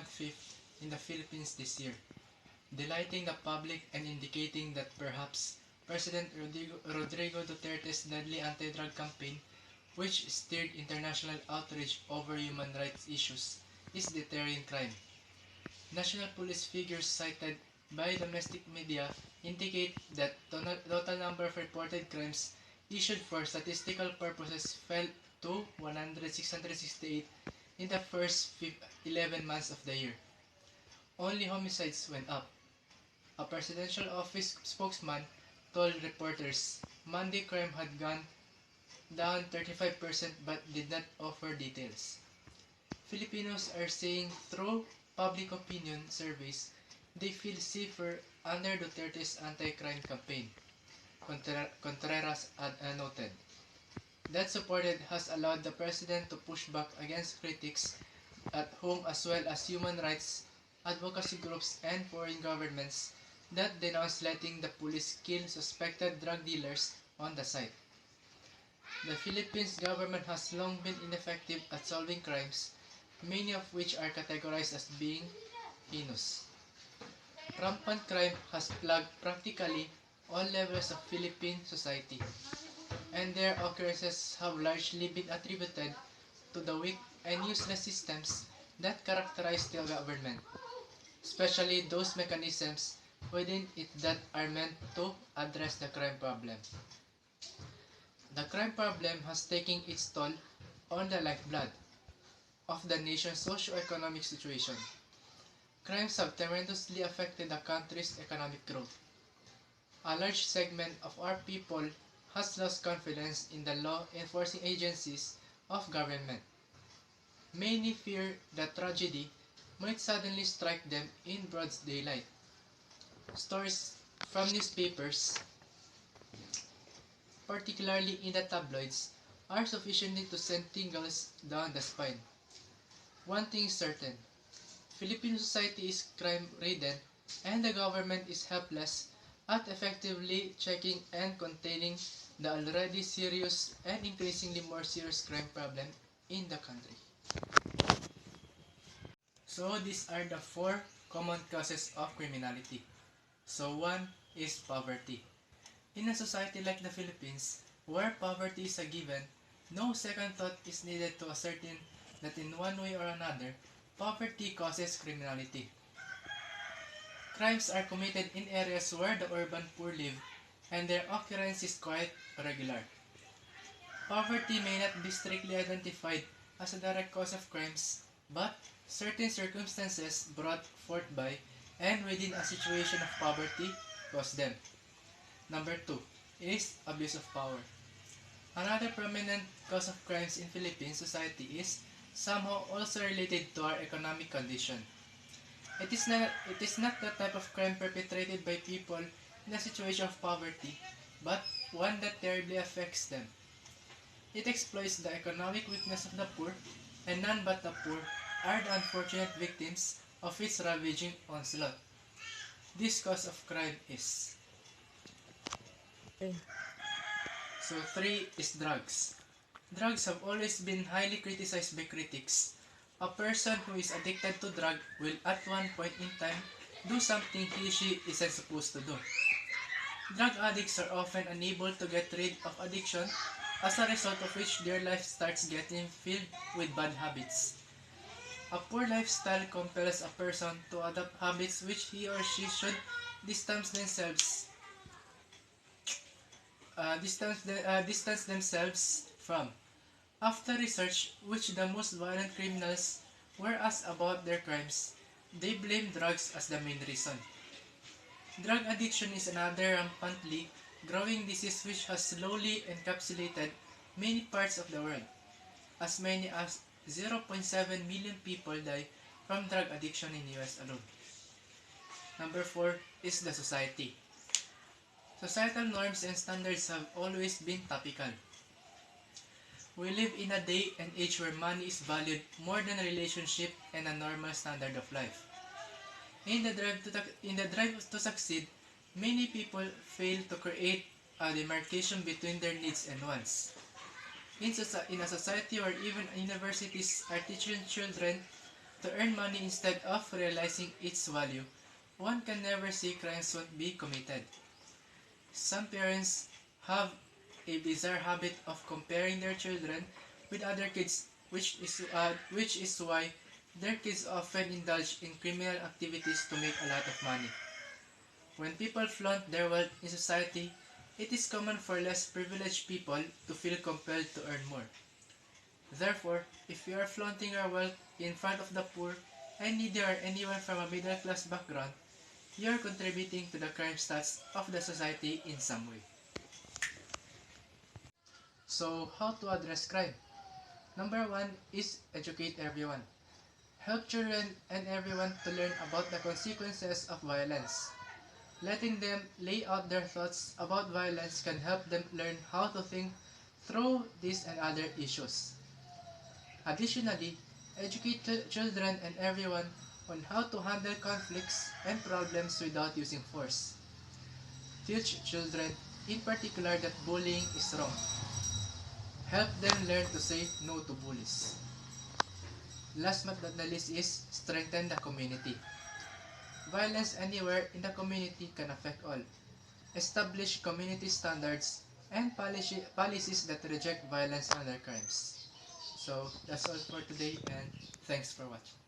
1/5 in the Philippines this year, delighting the public and indicating that perhaps President Rodrigo Duterte's deadly anti-drug campaign, which stirred international outrage over human rights issues, is deterring crime. National police figures cited by domestic media indicate that total number of reported crimes issued for statistical purposes fell to 668 in the first 11 months of the year. Only homicides went up. A presidential office spokesman told reporters Monday crime had gone down 35% but did not offer details. Filipinos are saying through public opinion surveys they feel safer under Duterte's anti-crime campaign, Contreras noted. That support has allowed the president to push back against critics at home as well as human rights advocacy groups and foreign governments that denounce letting the police kill suspected drug dealers on the site. The Philippines government has long been ineffective at solving crimes, many of which are categorized as being heinous. Rampant crime has plagued practically all levels of Philippine society, and their occurrences have largely been attributed to the weak and useless systems that characterize the government, especially those mechanisms within it that are meant to address the crime problem. The crime problem has taken its toll on the lifeblood of the nation's socio-economic situation. Crimes have tremendously affected the country's economic growth. A large segment of our people has lost confidence in the law enforcing agencies of government. Many fear that tragedy might suddenly strike them in broad daylight. Stories from newspapers, particularly in the tabloids, are sufficient to send tingles down the spine. One thing is certain, Philippine society is crime-ridden and the government is helpless at effectively checking and containing the already serious and increasingly more serious crime problem in the country. So these are the 4 common causes of criminality. So one is poverty. In a society like the Philippines, where poverty is a given, no second thought is needed to ascertain that in one way or another, poverty causes criminality. Crimes are committed in areas where the urban poor live, and their occurrence is quite regular. Poverty may not be strictly identified as a direct cause of crimes, but certain circumstances brought forth by and within a situation of poverty cause them. Number 2 is abuse of power. Another prominent cause of crimes in Philippine society is somehow also related to our economic condition. It is not the type of crime perpetrated by people in a situation of poverty, but one that terribly affects them. It exploits the economic weakness of the poor, and none but the poor are the unfortunate victims of its ravaging onslaught. This cause of crime is. So 3 is drugs. Drugs have always been highly criticized by critics. A person who is addicted to drug will at one point in time do something he or she isn't supposed to do. Drug addicts are often unable to get rid of addiction, as a result of which their life starts getting filled with bad habits. A poor lifestyle compels a person to adopt habits which he or she should distance themselves from. After research, which the most violent criminals were asked about their crimes, they blamed drugs as the main reason. Drug addiction is another rampantly growing disease which has slowly encapsulated many parts of the world. As many as 0.7 million people die from drug addiction in the US alone. Number 4 is the society. Societal norms and standards have always been topical. We live in a day and age where money is valued more than a relationship and a normal standard of life. In the drive to succeed, many people fail to create a demarcation between their needs and wants. In a society where even universities are teaching children to earn money instead of realizing its value, one can never say crimes won't be committed. Some parents have a bizarre habit of comparing their children with other kids, which is why their kids often indulge in criminal activities to make a lot of money. When people flaunt their wealth in society, it is common for less privileged people to feel compelled to earn more. Therefore, if you are flaunting your wealth in front of the poor and needy or anyone from a middle class background, you are contributing to the crime stats of the society in some way. So, how to address crime? Number one is educate everyone. Help children and everyone to learn about the consequences of violence. Letting them lay out their thoughts about violence can help them learn how to think through these and other issues. Additionally, educate children and everyone on how to handle conflicts and problems without using force. Teach children, in particular, that bullying is wrong. Help them learn to say no to bullies. Last but not the least is strengthen the community. Violence anywhere in the community can affect all. Establish community standards and policies that reject violence and other crimes. So that's all for today, and thanks for watching.